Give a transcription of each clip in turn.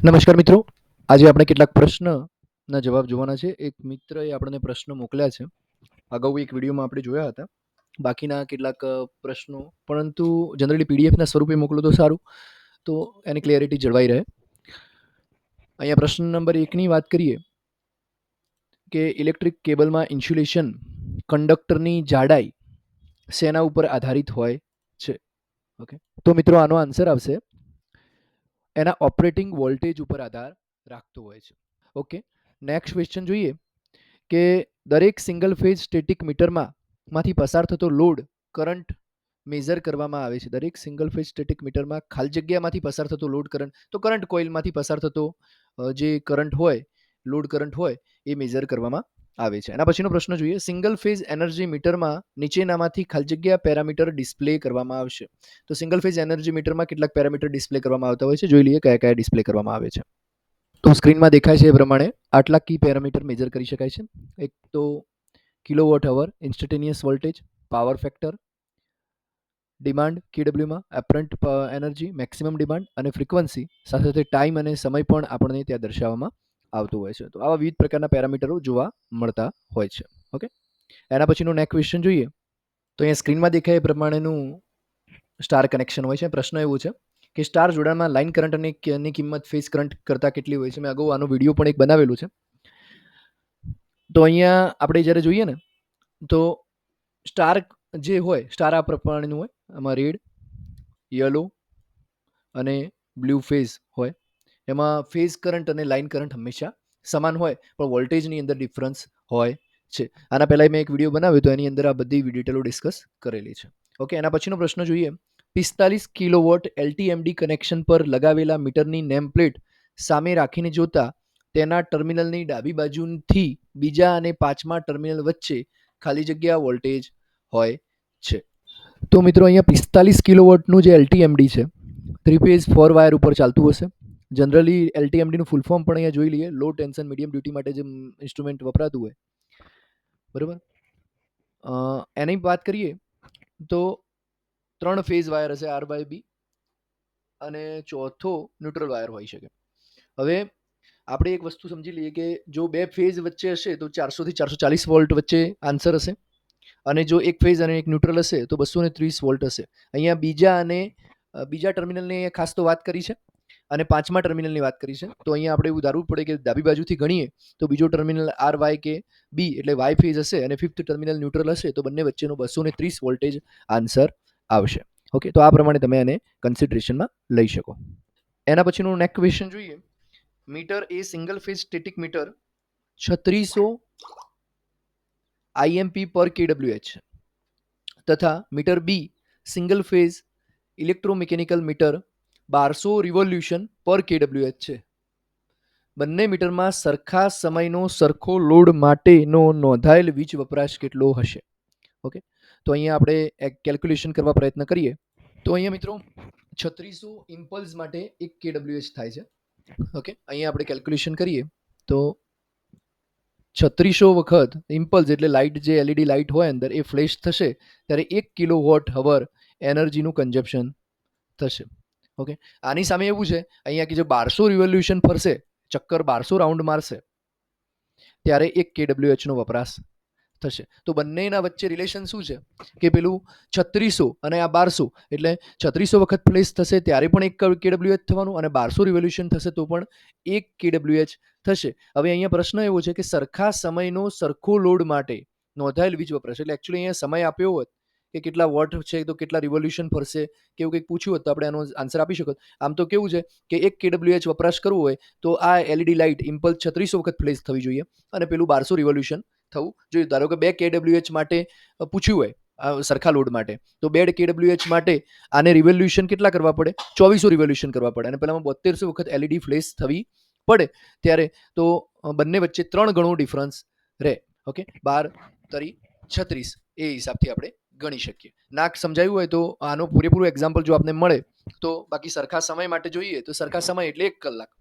નમસ્કાર મિત્રો, આજે આપણે કેટલાક પ્રશ્નના જવાબ જોવાના છે. એક મિત્રએ આપણને પ્રશ્ન મોકલ્યા છે. અગાઉ એક વિડીયોમાં આપણે જોયા હતા બાકીના કેટલાક પ્રશ્નો, પરંતુ જનરલી પીડીએફના સ્વરૂપે મોકલો તો સારું, તો એની ક્લિયરિટી જળવાઈ રહે. અહીંયા પ્રશ્ન નંબર 1ની વાત કરીએ કે ઇલેક્ટ્રિક કેબલમાં ઇન્સ્યુલેશન કંડક્ટરની જાડાઈ શેના ઉપર આધારિત હોય છે? ઓકે, તો મિત્રો આનો આન્સર આવશે એના ઓપરેટિંગ વોલ્ટેજ ઉપર આધાર રાખતો હોય છે. ઓકે, નેક્સ્ટ ક્વેશ્ચન જોઈએ કે દરેક સિંગલ ફેઝ સ્ટેટિક મીટરમાંથી પસાર થતો લોડ કરંટ મેઝર કરવામાં આવે છે. દરેક સિંગલ ફેઝ સ્ટેટિક મીટરમાં ખાલી જગ્યામાંથી પસાર થતો લોડ કરંટ, તો કરંટ કોઇલમાંથી પસાર થતો જે કરંટ હોય, લોડ કરંટ હોય, એ મેઝર કરવામાં આવે છે. એના પછીનો પ્રશ્ન જોઈએ, સિંગલ ફેઝ એનર્જી મીટરમાં નીચેનામાંથી ખાલી જગ્યા પેરામીટર ડિસ્પ્લે કરવામાં આવશે. તો સિંગલ ફેઝ એનર્જી મીટરમાં કેટલાક પેરામીટર ડિસ્પ્લે કરવામાં આવતા હોય છે. જોઈ લઈએ કયા કયા ડિસ્પ્લે કરવામાં આવે છે. તો સ્ક્રીનમાં દેખાય છે એ પ્રમાણે આટલા કી પેરામીટર મેજર કરી શકાય છે. એક તો kilowatt hour, instantaneous voltage, power factor, demand કેડબ્લ્યુમાં, એપરન્ટ એનર્જી, મેક્સિમમ ડિમાન્ડ અને ફ્રીક્વન્સી, સાથે સાથે ટાઈમ અને સમય પણ આપણને ત્યાં દર્શાવવામાં આવતું હોય છે. તો આવા વિવિધ પ્રકારના પેરામીટરો જોવા મળતા હોય છે. ઓકે, એના પછીનું નેક્સ્ટ ક્વેશ્ચન જોઈએ તો અહીંયા સ્ક્રીનમાં દેખાય એ પ્રમાણેનું સ્ટાર કનેક્શન હોય છે. પ્રશ્ન એવું છે કે સ્ટાર જોડાણમાં લાઇન કરંટ અને ની કિંમત ફેઝ કરંટ કરતાં કેટલી હોય છે? મેં અગાઉ આનો વિડીયો પણ એક બનાવેલું છે. તો અહીંયા આપણે જ્યારે જોઈએ ને તો સ્ટાર જે હોય, સ્ટાર આ પ્રમાણેનું હોય, આમાં રેડ, યલો અને બ્લુ ફેઝ હોય. એમાં ફેઝ કરંટ અને લાઇન કરંટ હંમેશા સમાન હોય, પણ વોલ્ટેજની અંદર ડિફરન્સ હોય છે. આના પહેલાં મેં એક વિડીયો બનાવ્યો તો એની અંદર આ બધી ડિટેલો ડિસ્કસ કરેલી છે. ઓકે, એના પછીનો પ્રશ્ન જોઈએ, 45 કિલોવોટ એલટીએમડી કનેક્શન પર લગાવેલા મીટરની નેમ પ્લેટ સામે રાખીને જોતા તેના ટર્મિનલની ડાબી બાજુથી બીજા અને પાંચમા ટર્મિનલ વચ્ચે ખાલી જગ્યા વોલ્ટેજ હોય છે. તો મિત્રો અહીંયા 45 કિલોવોટનું જે એલટીએમડી છે, 3 ફેઝ 4 વાયર ઉપર ચાલતું હશે. જનરલી એલટીએમડીનું ફૂલ ફોર્મ પણ અહીંયા જોઈ લઈએ, લો ટેન્શન મીડિયમ ડ્યુટી માટે જે ઇન્સ્ટ્રુમેન્ટ વપરાતું હોય, બરાબર. એની વાત કરીએ તો 3 ફેઝ વાયર હશે, આર બાય બી, અને ચોથો ન્યુટ્રલ વાયર હોઈ શકે. હવે આપણે એક વસ્તુ સમજી લઈએ કે જો બે ફેઝ વચ્ચે હશે તો 400 થી 440 વોલ્ટ વચ્ચે આન્સર હશે, અને જો એક ફેઝ અને એક ન્યુટ્રલ હશે તો 230 વોલ્ટ હશે. અહીંયા બીજા ટર્મિનલની ખાસ તો વાત કરી છે, અને પાંચમા ટર્મિનલની વાત કરી છે. તો અહીંયા આપણે એવું ધારવું પડે કે ડાબી બાજુથી ગણીએ તો બીજો ટર્મિનલ આર વાય કે બી એટલે વાય ફેઝ હશે, અને ફિફ્થ ટર્મિનલ ન્યુટ્રલ હશે, તો બંને વચ્ચેનો 230 વોલ્ટેજ આન્સર આવશે. ઓકે, તો આ પ્રમાણે તમે એને કન્સિડરેશનમાં લઈ શકો. એના પછીનું નેક્સ્ટ ક્વેશ્ચન જોઈએ, meter A single phase static meter 3600 IMP પર કેડબ્લ્યુએચ તથા meter B single phase electromechanical meter 1200 revolution પર કેડબ્લ્યુએચ છે. બંને મીટરમાં સરખા સમયનો સરખો લોડ માટેનો નોંધાયેલ વીજ વપરાશ કેટલો હશે? ઓકે, તો અહીંયા આપણે એક કેલ્ક્યુલેશન કરવા પ્રયત્ન કરીએ તો અહીંયા મિત્રો 3600 ઇમ્પલ્સ માટે 1 કેડબ્લ્યુએચ થાય છે. ઓકે, અહીંયા આપણે કેલ્ક્યુલેશન કરીએ તો 3600 વખત ઇમ્પલ્સ એટલે લાઇટ, જે એલઈડી લાઇટ હોય અંદર, એ ફ્લેશ થશે ત્યારે 1 કિલોવોટ હવર એનર્જીનું કન્ઝપ્શન થશે. ઓકે, આની સામે એવું છે અહીંયા કે જો 1200 રિવોલ્યુશન ફરશે, ચક્કર 1200 રાઉન્ડ મારશે, ત્યારે 1 કેડબ્લ્યુએચનો વપરાશ થશે. તો બંનેના વચ્ચે રિલેશન શું છે કે પેલું 3600 અને આ 1200, એટલે 3600 વખત ફ્લેશ થશે ત્યારે પણ 1 કેડબ્લ્યુએચ થવાનું, અને 1200 રિવોલ્યુશન થશે તો પણ 1 કેડબ્લ્યુએચ થશે. હવે અહીંયા પ્રશ્ન એવો છે કે સરખા સમયનો સરખો લોડ માટે નોંધાયેલ વીજ વપરાશ, એટલે એકચ્યુઅલી અહીંયા સમય આપ્યો હોત કે કેટલા વોટ છે તો કેટલા રિવોલ્યુશન ફરશે કે એવું કંઈક પૂછ્યું હોત તો આપણે આનો આન્સર આપી શકત. આમ તો કેવું છે કે 1 કેડબ્લ્યુએચ વપરાશ કરવો હોય તો આ એલઈડી લાઇટ ઇમ્પલ્સ 3600 વખત ફ્લેશ થવી જોઈએ, અને પેલું 1200 રિવોલ્યુશન થવું જોઈએ. ધારો કે 2 કેડબ્લ્યુએચ માટે પૂછ્યું હોય સરખા લોડ માટે, તો 2 કેડબ્લ્યુએચ માટે આને રિવોલ્યુશન કેટલા કરવા પડે? 2400 રિવોલ્યુશન કરવા પડે, અને પેલામાં 7200 વખત એલઈડી ફ્લેશ થવી પડે ત્યારે તો બંને વચ્ચે 3 ગણો ડિફરન્સ રહે. ઓકે, 12 તરી 36 એ હિસાબથી આપણે ગણી શકીએ. નાક સમજાયું હોય તો આનો પૂરેપૂરું એક્ઝામ્પલ જો આપને મળે તો, બાકી સરખા સમય માટે જોઈએ તો સરખા સમય એટલે 1 કલાક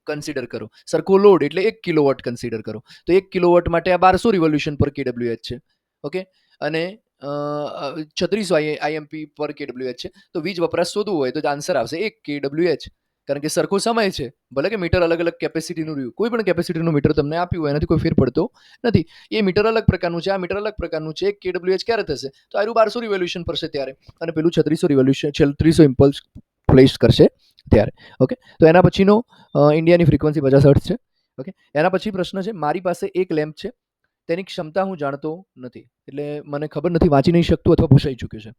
કન્સિડર કરો, સરખો લોડ એટલે 1 કિલોવોટ કન્સિડર કરો, તો 1 કિલોવોટ માટે આ 1200 રિવોલ્યુશન પર કેડબ્લ્યુએચ છે. ઓકે, અને 3600 આઈએમપી પર કેડબ્લ્યુએચ છે. તો વીજ વપરાશ શોધવું હોય તો આન્સર આવશે 1 કેડબ્લ્યુએચ કારણ કે સરખો સમય છે, ભલે કે મીટર અલગ અલગ કેપેસિટીનું રહ્યું, કોઈ પણ કેપેસિટીનું મીટર તમને આપ્યું હોય એનાથી કોઈ ફેર પડતો નથી. એ મીટર અલગ પ્રકારનું છે, આ મીટર અલગ પ્રકારનું છે. 1 kWh ક્યારે થશે? તો આનું 1200 રિવોલ્યુશન પર છે ત્યારે, અને પેલું 3600 રિવોલ્યુશન 3600 ઇમ્પલ્સ પ્લેસ કરશે ત્યારે. ઓકે, તો એના પછીનો ઇન્ડિયાની ફ્રીક્વન્સી 50 હર્ટ્ઝ છે. ઓકે, એના પછી પ્રશ્ન છે, મારી પાસે એક લેમ્પ છે, તેની ક્ષમતા હું જાણતો નથી, એટલે મને ખબર નથી, વાંચી નહીં શકતું અથવા પૂછાઈ ચૂક્યું છે.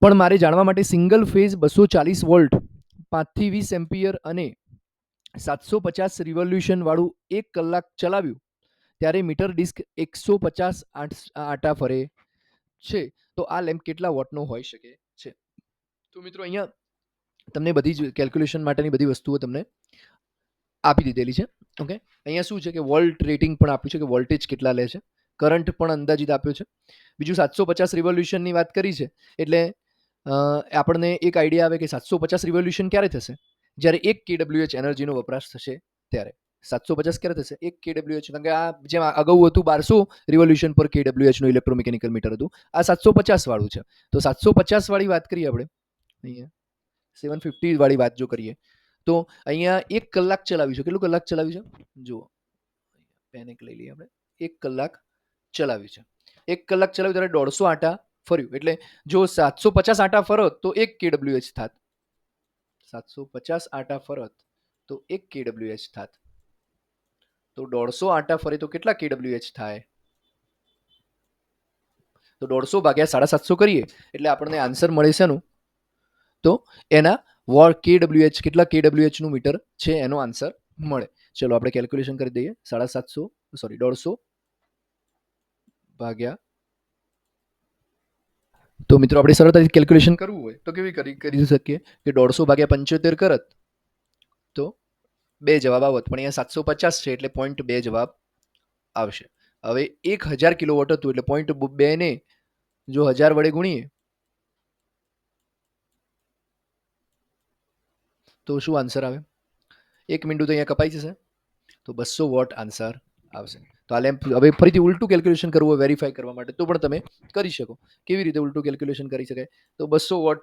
પણ મારે જાણવા માટે સિંગલ ફેઝ 240 વોલ્ટ 5 થી 20 એમ્પિયર અને 750 રિવોલ્યુશન વાળું 1 કલાક ચલાવ્યું ત્યારે મીટર ડિસ્ક 150 આટા ફરે છે. તો આ લેમ્પ કેટલા વોટનો હોઈ શકે છે? તો મિત્રો અહીંયા તમને બધી જ કેલ્ક્યુલેશન માટેની બધી વસ્તુઓ તમને આપી દીધેલી છે. ઓકે, અહીંયા શું છે કે વોલ્ટ રેટિંગ પણ આપ્યું છે કે વોલ્ટેજ કેટલા લે છે, કરંટ પણ અંદાજિત આપ્યો છે. બીજું 750 રિવોલ્યુશનની વાત કરી છે, એટલે આપણને એક આઈડિયા આવે કે 750 રિવોલ્યુશન ક્યારે થશે? જ્યારે 1 kWh એનર્જીનો વપરાશ થશે ત્યારે. 750 ક્યારે થશે? 1 kWh, કારણ કે આ જેમ અગાઉ હતું 1200 રિવોલ્યુશન પર kWh નું ઇલેક્ટ્રોમિકેનિકલ મીટર હતું, આ 750 વાળું છે. તો 750 વાળી વાત કરીએ આપણે, અહીંયા 750 વાળી વાત જો કરીએ તો અહીંયા 1 કલાક ચલાવ્યું છે. કેટલું કલાક ચલાવ્યું છે? જુઓ, પેન એક લઈ લઈએ આપણે. 1 કલાક ચલાવ્યું છે. 1 કલાક ચલાવ્યું ત્યારે 150 આટા ફર્યું, એટલે જો 750 આટા ફરત તો 1 kWh થાત. 750 આટા ફરત તો 1 kWh થાત. તો 150 આટા ફરે તો કેટલા kWh થાય? તો 150 ભાગ્યા 750 કરીએ એટલે આપણને આન્સર મળે છે એનું, તો એના kWh કેટલા kWh નું મીટર છે એનો આન્સર મળે. ચલો આપણે કેલ્ક્યુલેશન કરી દઈએ. 150 ભાગ્યા, તો મિત્રો આપણે સરળતાથી કેલ્ક્યુલેશન કરવું હોય તો કેવી કરી શકીએ કે 150 ભાગ્યા 75 કરત તો 2 જવાબ આવત, પણ અહીંયા 750 છે એટલે 0.2 જવાબ આવશે. હવે 1000 કિલોવોટ હતું એટલે 0.2 ને જો 1000 વડે ગુણીએ તો શું આન્સર આવે? 1 મિનિટ તો અહીંયા કપાઈ જશે, તો 200 વોટ આન્સર આવશે. તો આ લેમ્પ હવે ફરીથી ઉલટું કેલ્ક્યુલેશન કરવું હોય વેરીફાઈ કરવા માટે તો પણ તમે કરી શકો. કેવી રીતે ઉલટું કેલ્ક્યુલેશન કરી શકાય? તો 200 વોટ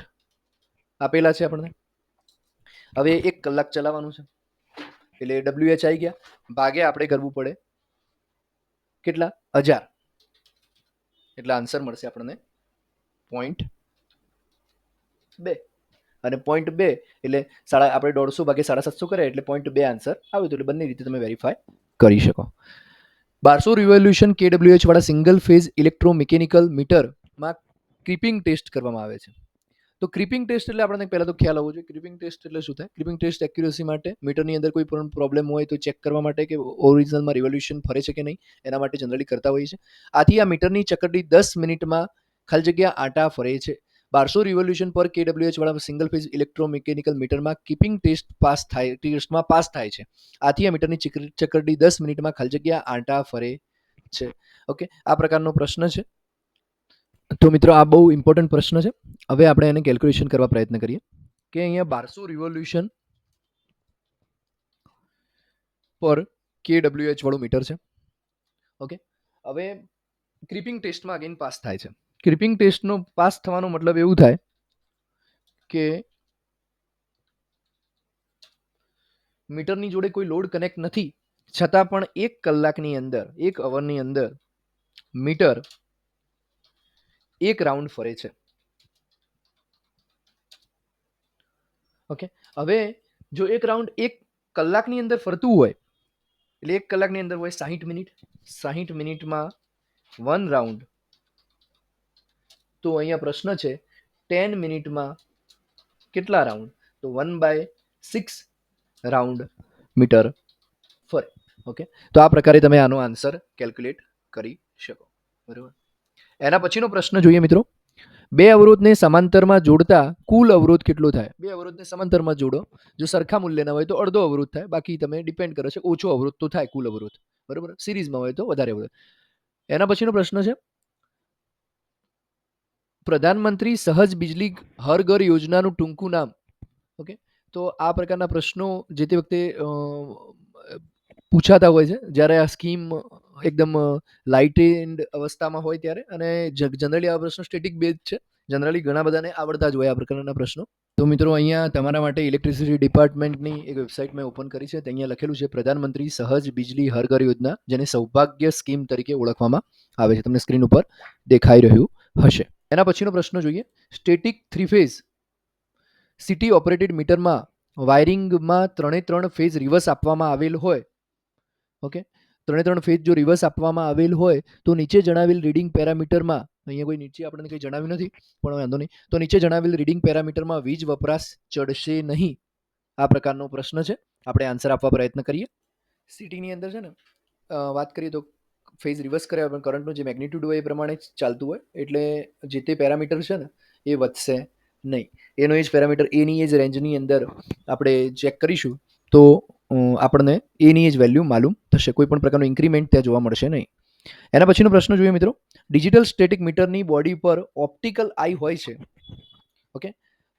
આપેલા છે આપણને, હવે 1 કલાક ચલાવવાનું છે એટલે WH આવી ગયા, ભાગે આપણે કરવું પડે કેટલા? 1000, એટલે આન્સર મળશે આપણને 0.2, અને 0.2 એટલે આપણે 150 ભાગે 750 કરે એટલે 0.2 આન્સર આવ્યું. એટલે બંને રીતે તમે વેરીફાઈ કરી શકો. 1200 રિવોલ્યુશન kWh વાળા સિંગલ ફેઝ ઇલેક્ટ્રોમિકેનિકલ મીટરમાં ક્રીપિંગ ટેસ્ટ કરવામાં આવે છે. તો ક્રીપિંગ ટેસ્ટ એટલે આપણને પહેલા તો ખ્યાલ આવવો જોઈએ. ક્રીપિંગ ટેસ્ટ એટલે શું થાય? ક્રીપિંગ ટેસ્ટ એક્યુરેસી માટે, મીટરની અંદર કોઈ પણ પ્રોબ્લેમ હોય તો ચેક કરવા માટે કે ઓરિજિનલમાં રિવોલ્યુશન ફરે છે કે નહીં, એના માટે જનરલી કરતા હોઈએ છે. આથી આ મીટરની ચકરડી 10 મિનિટમાં ખાલી જગ્યા આટા ફરે છે. 1200 રિવોલ્યુશન પર kWh વાળા સિંગલ ફેઝ ઇલેક્ટ્રોમિકેનિકલ મીટરમાં કીપિંગ ટેસ્ટમાં પાસ થાય છે. આથી આ મીટરની ચકરડી 10 મિનિટમાં ખાલી જગ્યા આટા ફરે છે. ઓકે, આ પ્રકારનો પ્રશ્ન છે. તો મિત્રો આ બહુ ઇમ્પોર્ટન્ટ પ્રશ્ન છે. હવે આપણે એને કેલ્ક્યુલેશન કરવા પ્રયત્ન કરીએ કે અહીંયા 1200 રિવોલ્યુશન પર kWh વાળું મીટર છે. ઓકે, હવે ક્રીપિંગ ટેસ્ટમાં અગેન પાસ થાય છે. ક્રીપિંગ ટેસ્ટનો પાસ થવાનો મતલબ એવું થાય કે મીટરની જોડે કોઈ લોડ કનેક્ટ નથી, છતાં પણ 1 કલાકની અંદર, 1 અવરની અંદર મીટર 1 રાઉન્ડ ફરે છે. ઓકે, હવે જો 1 રાઉન્ડ 1 કલાકની અંદર ફરતું હોય એટલે 1 કલાકની અંદર હોય 60 મિનિટ, 60 મિનિટમાં 1 રાઉન્ડ, તો અહીંયા પ્રશ્ન છે 10 મિનિટમાં કેટલા રાઉન્ડ? તો 1/6 રાઉન્ડ મીટર ફરે. ઓકે, તો આ પ્રકારે તમે આનો આન્સર કેલ્ક્યુલેટ કરી શકો. બરાબર. એના પછીનો પ્રશ્ન જોઈએ મિત્રો. 2 અવરોધને સમાંતરમાં જોડતા કુલ અવરોધ કેટલો થાય? 2 અવરોધને સમાંતરમાં જોડો, જો સરખા મૂલ્યના હોય તો અડધો અવરોધ થાય, બાકી તમે ડિપેન્ડ કરે છે, ઓછો અવરોધ તો થાય કુલ અવરોધ. બરાબર, સિરીઝમાં હોય તો વધારે અવરોધ. એના પછીનો પ્રશ્ન છે પ્રધાનમંત્રી સહજ બિજલી હર ઘર યોજનાનું ટૂંકું નામ. ઓકે, તો આ પ્રકારના પ્રશ્નો જે તે વખતે પૂછાતા હોય છે જ્યારે આ સ્કીમ એકદમ લાઇટેન્ડ અવસ્થામાં હોય ત્યારે, અને જનરલી આ પ્રશ્નો સ્ટેટિક બેઝ છે. જનરલી ઘણા બધાને આવડતા જ હોય આ પ્રકારના પ્રશ્નો. તો મિત્રો અહીંયા તમારા માટે ઇલેક્ટ્રિસિટી ડિપાર્ટમેન્ટની એક વેબસાઇટ મેં ઓપન કરી છે. ત્યાં લખેલું છે પ્રધાનમંત્રી સહજ બિજલી હર ઘર યોજના, જેને સૌભાગ્ય સ્કીમ તરીકે ઓળખવામાં આવે છે. તમને સ્ક્રીન ઉપર દેખાઈ રહ્યું હશે. એના પછીનો પ્રશ્ન જોઈએ. Static three phase city operated મીટરમાં વાયરિંગમાં 3 ફેઝ રિવર્સ આપવામાં આવેલ હોય, ઓકે, 3 ફેઝ જો રિવર્સ આપવામાં આવેલ હોય તો નીચે જણાવેલ રીડિંગ પેરામીટરમાં, અહીંયા કોઈ નીચે આપણને કંઈ જણાવ્યું નથી પણ વાંધો નહીં, તો નીચે જણાવેલ રીડિંગ પેરામીટરમાં વીજ વપરાશ ચડશે નહીં. આ પ્રકારનો પ્રશ્ન છે. આપણે આન્સર આપવા પ્રયત્ન કરીએ. સિટીની અંદર છે ને વાત કરીએ તો ફેઝ રિવર્સ કર્યા પણ કરંટનું જે મેગ્નિટ્યુડ હોય એ પ્રમાણે જ ચાલતું હોય, એટલે જે તે પેરામીટર છે ને એ વધશે નહીં. એનો એ જ પેરામીટર એની એ જ રેન્જની અંદર આપણે ચેક કરીશું તો આપણને એની જ વેલ્યુ માલુમ થશે. કોઈ પણ પ્રકારનું ઇન્ક્રીમેન્ટ ત્યાં જોવા મળશે નહીં. એના પછીનો પ્રશ્ન જોઈએ મિત્રો. ડિજિટલ સ્ટેટિક મીટરની બોડી પર ઓપ્ટિકલ આઈ હોય છે, ઓકે,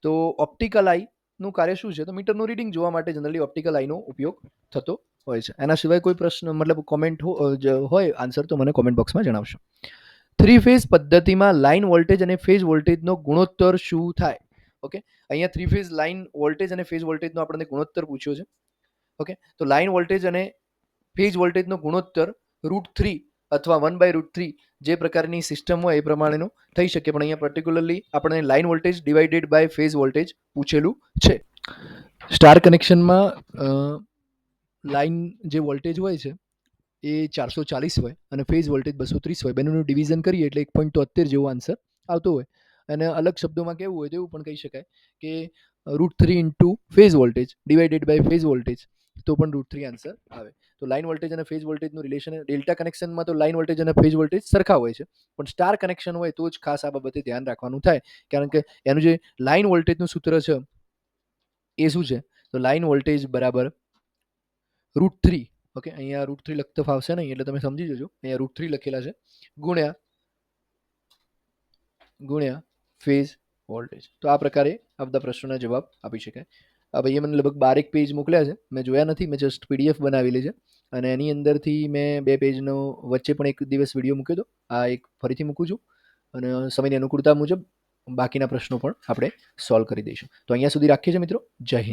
તો ઓપ્ટિકલ આઈનું કાર્ય શું છે? તો મીટરનું રીડિંગ જોવા માટે જનરલી ઓપ્ટિકલ આઈનો ઉપયોગ થતો હોય છે. એના સિવાય કોઈ પ્રશ્ન મતલબ કોમેન્ટ હોય આન્સર તો મને કોમેન્ટ બોક્સમાં જણાવશો. થ્રી ફેઝ પદ્ધતિમાં લાઇન વોલ્ટેજ અને ફેઝ વોલ્ટેજનો ગુણોત્તર શું થાય? ઓકે, અહીંયા થ્રી ફેઝ લાઇન વોલ્ટેજ અને ફેઝ વોલ્ટેજનો આપણને ગુણોત્તર પૂછ્યો છે. ઓકે, તો લાઇન વોલ્ટેજ અને ફેઝ વોલ્ટેજનો ગુણોત્તર √3 અથવા 1/√3 જે પ્રકારની સિસ્ટમ હોય એ પ્રમાણેનો થઈ શકે, પણ અહીંયા પર્ટિક્યુલરલી આપણે line voltage divided by phase voltage પૂછેલું છે. સ્ટાર કનેક્શનમાં લાઇન જે વોલ્ટેજ હોય છે એ 440 હોય અને ફેઝ વોલ્ટેજ 230 હોય. બંનેનું ડિવિઝન કરીએ એટલે 1.73 જેવો આન્સર આવતો હોય. અને અલગ શબ્દોમાં કેવું હોય તો એવું પણ કહી શકાય કે √3 into phase voltage divided by phase voltage, તો પણ √3 આન્સર આવે. તો લાઇન વોલ્ટેજ અને ફેઝ વોલ્ટેજનું રિલેશન, ડેલ્ટા કનેક્શનમાં તો લાઇન વોલ્ટેજ અને ફેઝ વોલ્ટેજ સરખા હોય છે, પણ સ્ટાર કનેક્શન હોય તો જ ખાસ આ બાબતે ધ્યાન રાખવાનું થાય, કારણ કે એનું જે લાઇન વોલ્ટેજનું સૂત્ર છે એ શું છે? તો લાઇન વોલ્ટેજ બરાબર √3, ઓકે, અહીંયા √3 લખતો ફાવશે નહીં એટલે તમે સમજી જજો. અહીંયા √3 લખેલા છે ગુણ્યા ફેઝ વોલ્ટેજ. તો આ પ્રકારે આ બધા પ્રશ્નોના જવાબ આપી શકાય. આ ભાઈએ મને લગભગ 12 પેજ મોકલ્યા છે, મેં જોયા નથી, મેં જસ્ટ પીડીએફ બનાવેલી છે અને એની અંદરથી મેં 2 પેજનો વચ્ચે પણ એક દિવસ વિડીયો મૂક્યો હતો. આ એક ફરીથી મૂકું છું અને સમયની અનુકૂળતા મુજબ બાકીના પ્રશ્નો પણ આપણે સોલ્વ કરી દઈશું. તો અહીંયા સુધી રાખીએ છીએ મિત્રો. જય હિન્દ.